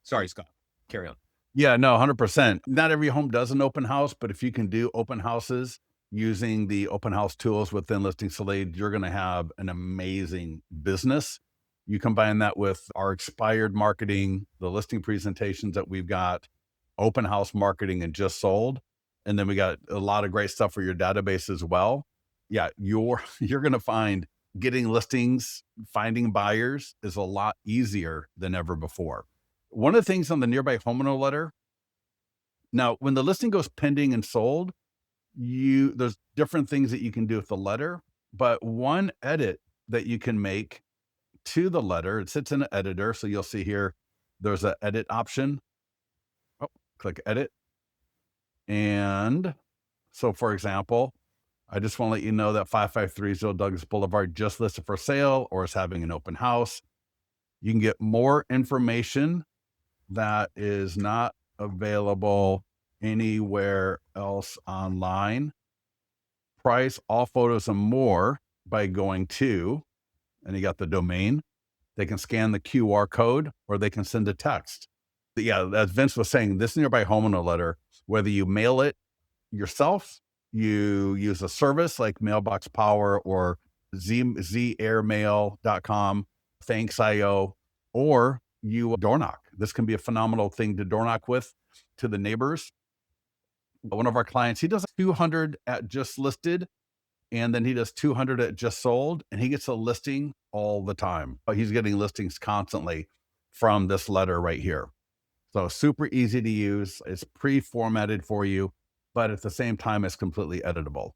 Sorry, Scott. Carry on. Yeah, no, 100%. Not every home does an open house, but if you can do open houses using the open house tools within Listing Slate, you're going to have an amazing business. You combine that with our expired marketing, the listing presentations that we've got, open house marketing, and just sold. And then we got a lot of great stuff for your database as well. Yeah, you're going to find getting listings, finding buyers is a lot easier than ever before. One of the things on the nearby homeowner letter, now when the listing goes pending and sold, there's different things that you can do with the letter, but one edit that you can make to the letter, it sits in an editor. So you'll see here, there's an edit option. Oh, click edit. And so for example, I just want to let you know that 5530 Douglas Boulevard just listed for sale or is having an open house. You can get more information that is not available anywhere else online. Price, all photos and more by going to, and you got the domain. They can scan the QR code or they can send a text. But yeah, as Vince was saying, this nearby homeowner letter, whether you mail it yourself, you use a service like Mailbox Power or zairmail.com, Thanks.io, or you door knock. This can be a phenomenal thing to door knock with to the neighbors. One of our clients, he does 200 at just listed, and then he does 200 at just sold, and he gets a listing all the time. He's getting listings constantly from this letter right here. So super easy to use. It's pre-formatted for you, but at the same time, it's completely editable.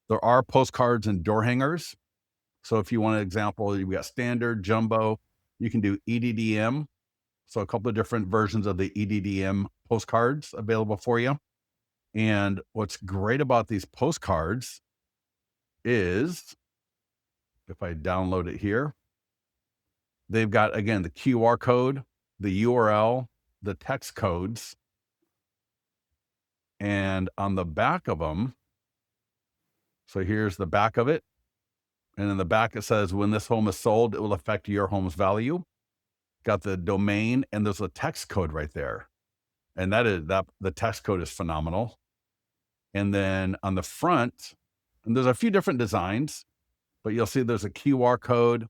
There are postcards and door hangers. So if you want an example, you've got standard, jumbo. You can do EDDM. So a couple of different versions of the EDDM postcards available for you. And what's great about these postcards is, if I download it here, they've got, again, the QR code, the URL, the text codes, and on the back of them, so here's the back of it. And in the back, it says, when this home is sold, it will affect your home's value. Got the domain, and there's a text code right there. And the text code is phenomenal. And then on the front, and there's a few different designs, but you'll see there's a QR code,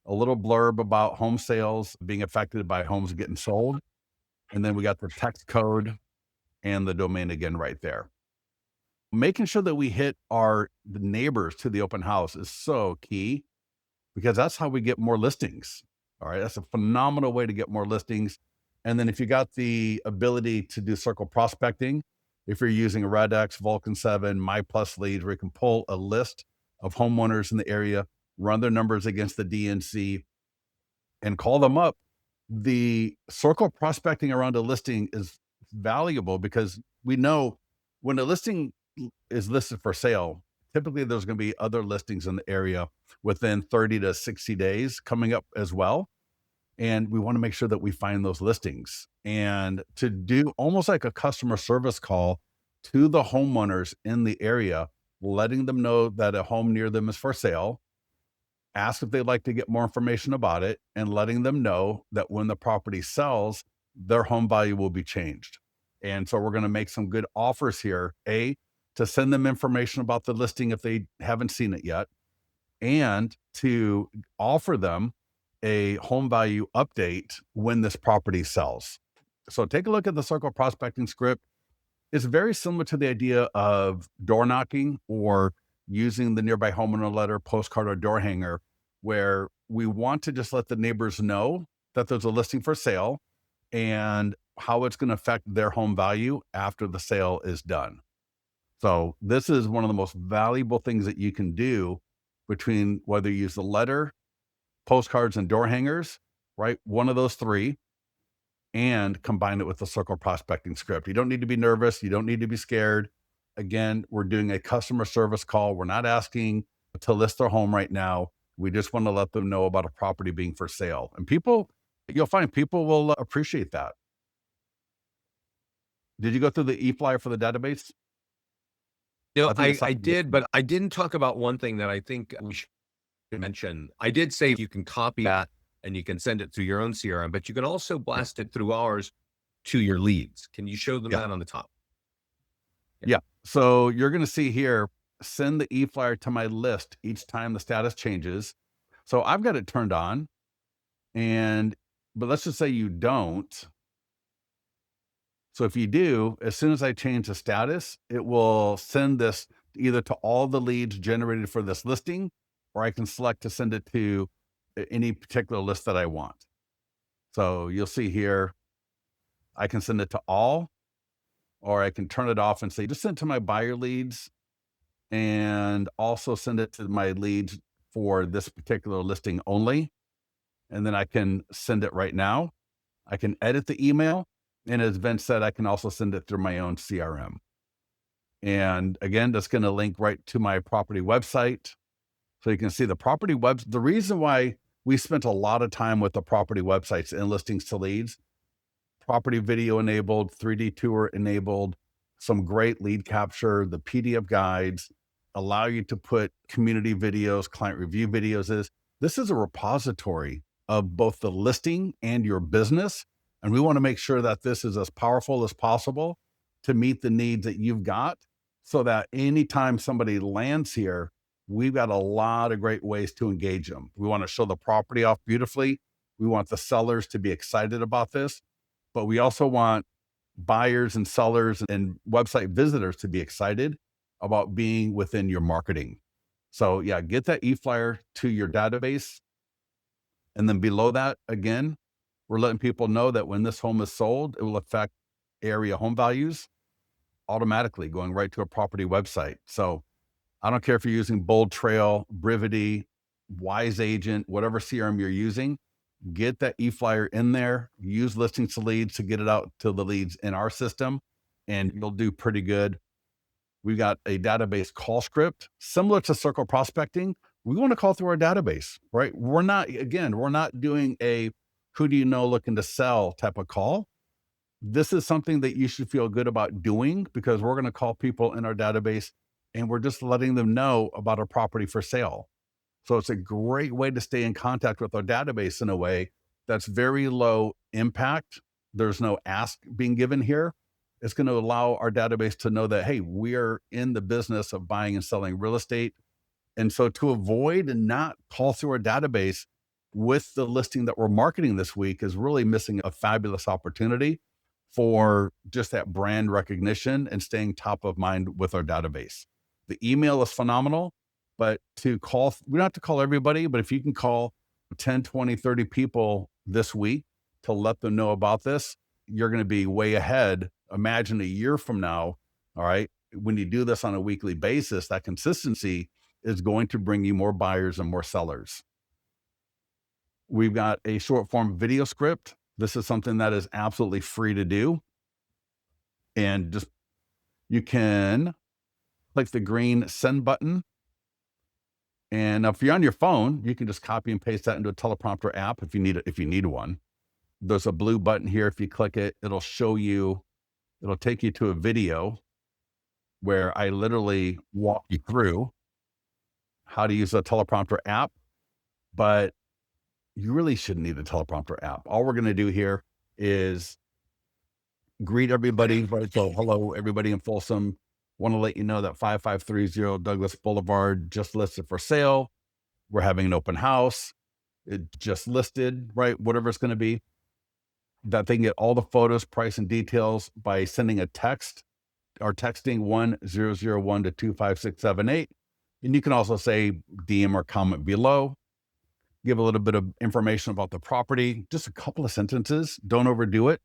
a little blurb about home sales being affected by homes getting sold. And then we got the text code and the domain again right there. Making sure that we hit the neighbors to the open house is so key because that's how we get more listings. All right. That's a phenomenal way to get more listings. And then if you got the ability to do circle prospecting, if you're using Redx, Vulcan 7, My Plus Leads, where you can pull a list of homeowners in the area, run their numbers against the DNC, and call them up. The circle prospecting around a listing is valuable because we know when a listing is listed for sale, typically there's going to be other listings in the area within 30 to 60 days coming up as well. And we want to make sure that we find those listings and to do almost like a customer service call to the homeowners in the area, letting them know that a home near them is for sale, ask if they'd like to get more information about it, and letting them know that when the property sells, their home value will be changed. And so we're going to make some good offers here, to send them information about the listing if they haven't seen it yet, and to offer them a home value update when this property sells. So take a look at the circle prospecting script. It's very similar to the idea of door knocking or using the nearby homeowner letter, postcard, or door hanger, where we want to just let the neighbors know that there's a listing for sale and how it's going to affect their home value after the sale is done. So this is one of the most valuable things that you can do between whether you use the letter, postcards, and door hangers, right? One of those three, and combine it with the circle prospecting script. You don't need to be nervous. You don't need to be scared. Again, we're doing a customer service call. We're not asking to list their home right now. We just want to let them know about a property being for sale. And you'll find people will appreciate that. Did you go through the e-flyer for the database? No, I think it's I something. did, but I didn't talk about one thing that I think we should mention. I did say you can copy that and you can send it through your own CRM, but you can also Yeah. blast it through ours to your leads. Can you show them Yeah. that on the top? Yeah. Yeah. So you're going to see here, send the e-flyer to my list each time the status changes. So I've got it turned on, but let's just say you don't. So if you do, as soon as I change the status, it will send this either to all the leads generated for this listing, or I can select to send it to any particular list that I want. So you'll see here, I can send it to all, or I can turn it off and say, just send it to my buyer leads and also send it to my leads for this particular listing only. And then I can send it right now. I can edit the email. And as Vince said, I can also send it through my own CRM. And again, that's going to link right to my property website. So you can see the property the reason why we spent a lot of time with the property websites and listings to leads, property video enabled, 3D tour enabled, some great lead capture, the PDF guides, allow you to put community videos, client review videos. This is a repository of both the listing and your business. And we want to make sure that this is as powerful as possible to meet the needs that you've got so that anytime somebody lands here, we've got a lot of great ways to engage them. We want to show the property off beautifully. We want the sellers to be excited about this, but we also want buyers and sellers and website visitors to be excited about being within your marketing. So yeah, get that e-flyer to your database. And then below that, again, we're letting people know that when this home is sold, it will affect area home values automatically going right to a property website. So I don't care if you're using Bold Trail, Brivity, Wise Agent, whatever CRM you're using, get that e-flyer in there, use listings to leads to get it out to the leads in our system, and you'll do pretty good. We've got a database call script similar to circle prospecting. We want to call through our database, right? We're not doing a who do you know looking to sell type of call. This is something that you should feel good about doing because we're going to call people in our database and we're just letting them know about a property for sale. So it's a great way to stay in contact with our database in a way that's very low impact. There's no ask being given here. It's going to allow our database to know that, hey, we're in the business of buying and selling real estate. And so to avoid and not call through our database with the listing that we're marketing this week is really missing a fabulous opportunity for just that brand recognition and staying top of mind with our database. The email is phenomenal, but we don't have to call everybody, but if you can call 10, 20, 30 people this week to let them know about this, you're going to be way ahead. Imagine a year from now, all right, when you do this on a weekly basis, that consistency is going to bring you more buyers and more sellers. We've got a short form video script. This is something that is absolutely free to do. And just you can click the green send button. And if you're on your phone, you can just copy and paste that into a teleprompter app if you need one. There's a blue button here. If you click it, it'll take you to a video where I literally walk you through how to use a teleprompter app. But you really shouldn't need a teleprompter app. All we're going to do here is greet everybody. Right? So, hello, everybody in Folsom. Want to let you know that 5530 Douglas Boulevard just listed for sale. We're having an open house. It just listed, right? Whatever it's going to be. That they can get all the photos, price, and details by sending a text or texting 1001 to 25678. And you can also say DM or comment below. Give a little bit of information about the property, just a couple of sentences. Don't overdo it.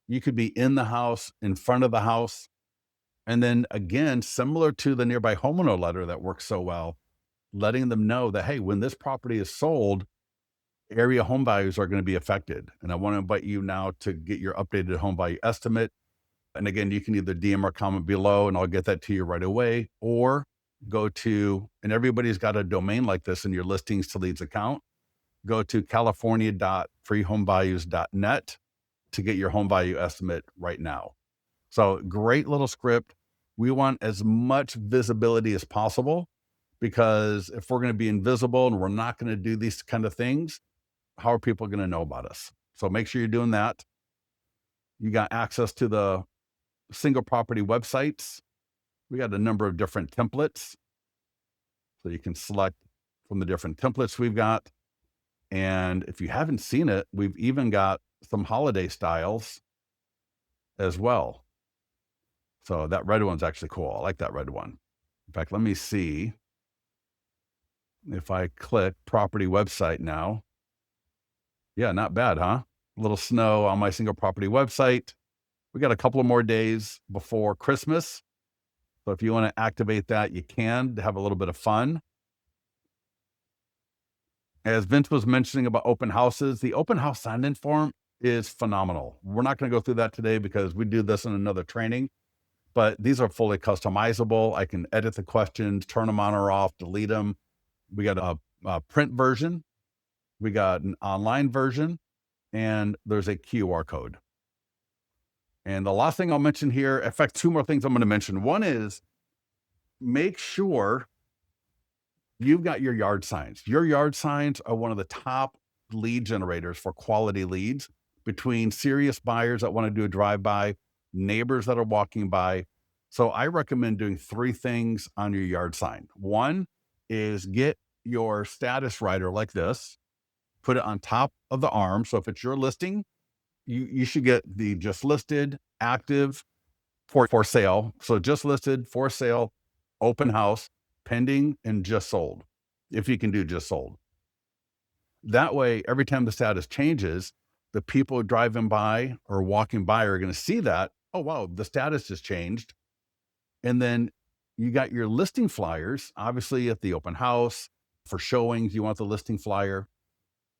You could be in the house, in front of the house. And then again, similar to the nearby homeowner letter that works so well, letting them know that, hey, when this property is sold, area home values are going to be affected. And I want to invite you now to get your updated home value estimate. And again, you can either DM or comment below and I'll get that to you right away, or and everybody's got a domain like this in your listings to leads account. Go to california.freehomevalues.net to get your home value estimate right now. So great little script. We want as much visibility as possible because if we're going to be invisible and we're not going to do these kind of things, how are people going to know about us? So make sure you're doing that. You got access to the single property websites. We got a number of different templates. So you can select from the different templates we've got. And if you haven't seen it, we've even got some holiday styles as well. So that red one's actually cool. I like that red one. In fact, let me see if I click property website now. Yeah, not bad, huh? A little snow on my single property website. We got a couple of more days before Christmas. So if you want to activate that, you can to have a little bit of fun. As Vince was mentioning about open houses, the open house sign-in form is phenomenal. We're not going to go through that today because we do this in another training, but these are fully customizable. I can edit the questions, turn them on or off, delete them. We got a print version. We got an online version, and there's a QR code. And the last thing I'll mention here, in fact, two more things I'm going to mention. One is make sure you've got your yard signs. Your yard signs are one of the top lead generators for quality leads between serious buyers that want to do a drive-by, neighbors that are walking by. So I recommend doing three things on your yard sign. One is get your status writer like this, put it on top of the arm. So if it's your listing, you should get the just listed, active, for sale. So just listed, for sale, open house, pending, and just sold. If you can do just sold. That way, every time the status changes, the people driving by or walking by are going to see that. Oh, wow, the status has changed. And then you got your listing flyers, obviously at the open house for showings. You want the listing flyer,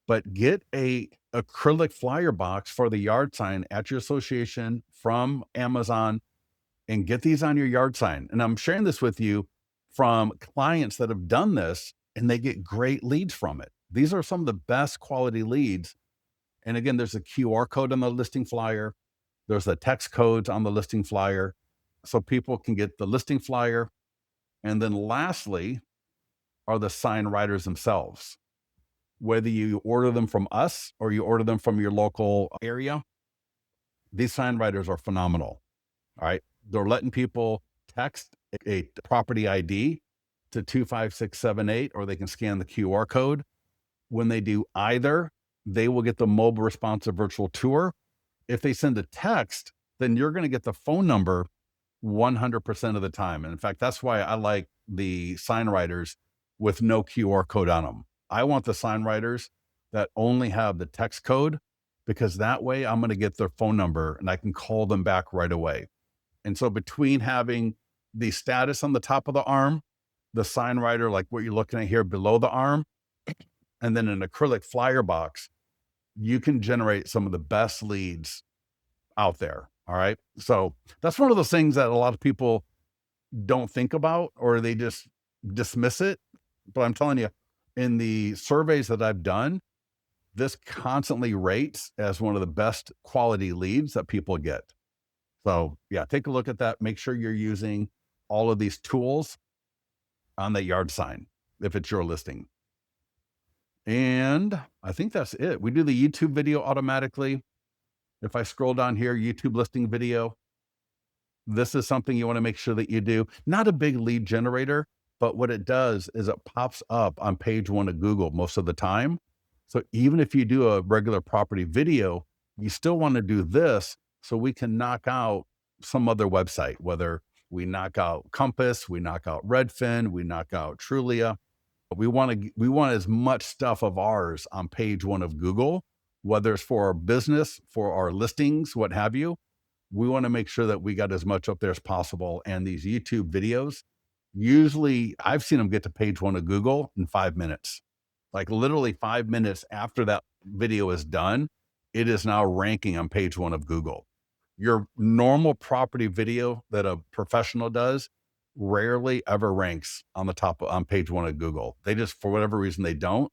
but get a acrylic flyer box for the yard sign at your association from Amazon and get these on your yard sign. And I'm sharing this with you from clients that have done this and they get great leads from it. These are some of the best quality leads. And again, there's a QR code on the listing flyer. There's the text codes on the listing flyer. So people can get the listing flyer. And then lastly are the sign writers themselves. Whether you order them from us or you order them from your local area, these sign writers are phenomenal. All right. They're letting people text a property ID to 25678, or they can scan the QR code. When they do either, they will get the mobile responsive virtual tour. If they send a text, then you're going to get the phone number 100% of the time. And in fact, that's why I like the sign writers with no QR code on them. I want the sign writers that only have the text code, because that way I'm going to get their phone number and I can call them back right away. And so between having the status on the top of the arm, the sign writer, like what you're looking at here below the arm, and then an acrylic flyer box, you can generate some of the best leads out there. All right. So that's one of those things that a lot of people don't think about, or they just dismiss it. But I'm telling you, in the surveys that I've done, this constantly rates as one of the best quality leads that people get. So yeah, take a look at that. Make sure you're using all of these tools on that yard sign if it's your listing. And I think that's it. We do the YouTube video automatically. If I scroll down here, YouTube listing video, this is something you want to make sure that you do. Not a big lead generator, but what it does is it pops up on page one of Google most of the time. So even if you do a regular property video, you still want to do this so we can knock out some other website, whether we knock out Compass, we knock out Redfin, we knock out Trulia. We want as much stuff of ours on page one of Google, whether it's for our business, for our listings, what have you. We want to make sure that we got as much up there as possible. And these YouTube videos, usually I've seen them get to page one of Google in 5 minutes. Like literally 5 minutes after that video is done, it is now ranking on page one of Google. Your normal property video that a professional does rarely ever ranks on the top on page one of Google. They just, for whatever reason, they don't.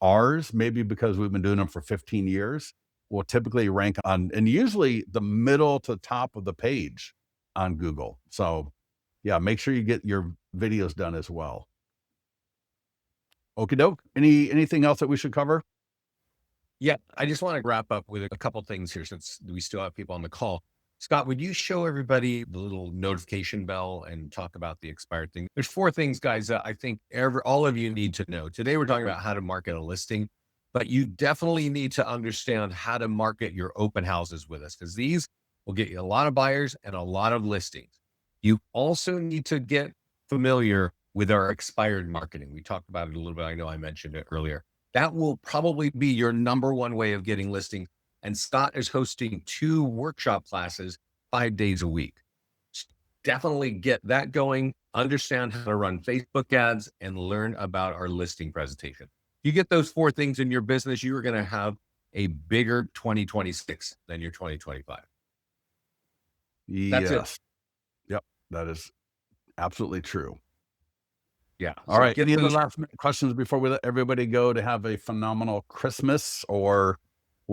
Ours, maybe because we've been doing them for 15 years, will typically rank on, and usually the middle to top of the page on Google. So yeah, make sure you get your videos done as well. Okie doke. Anything else that we should cover? Yeah, I just want to wrap up with a couple things here since we still have people on the call. Scott, would you show everybody the little notification bell and talk about the expired thing? There's four things, guys, that I think all of you need to know. Today, we're talking about how to market a listing, but you definitely need to understand how to market your open houses with us, because these will get you a lot of buyers and a lot of listings. You also need to get familiar with our expired marketing. We talked about it a little bit. I know I mentioned it earlier. That will probably be your number one way of getting listings. And Scott is hosting 2 workshop classes 5 days a week. Definitely get that going, understand how to run Facebook ads, and learn about our listing presentation. You get those 4 things in your business, you are going to have a bigger 2026 than your 2025. That's it. Yes. Yep. That is absolutely true. Yeah. All right. Any other last minute questions before we let everybody go to have a phenomenal Christmas or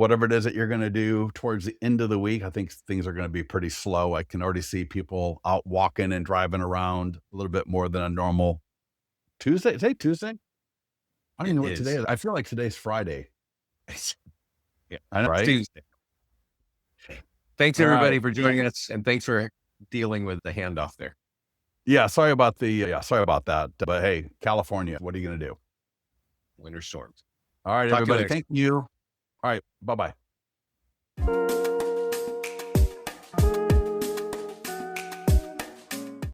whatever it is that you're going to do towards the end of the week. I think things are going to be pretty slow. I can already see people out walking and driving around a little bit more than a normal Tuesday. Is it Tuesday? I don't It even know what today is. is. I feel like today's Friday. Yeah, I know, it's right? Tuesday. Thanks All everybody right. for joining us, and thanks for dealing with the handoff there. Yeah, sorry about that. But hey, California, what are you going to do? Winter storms. All right, Talk to you everybody. later. Thank you. All right. Bye-bye.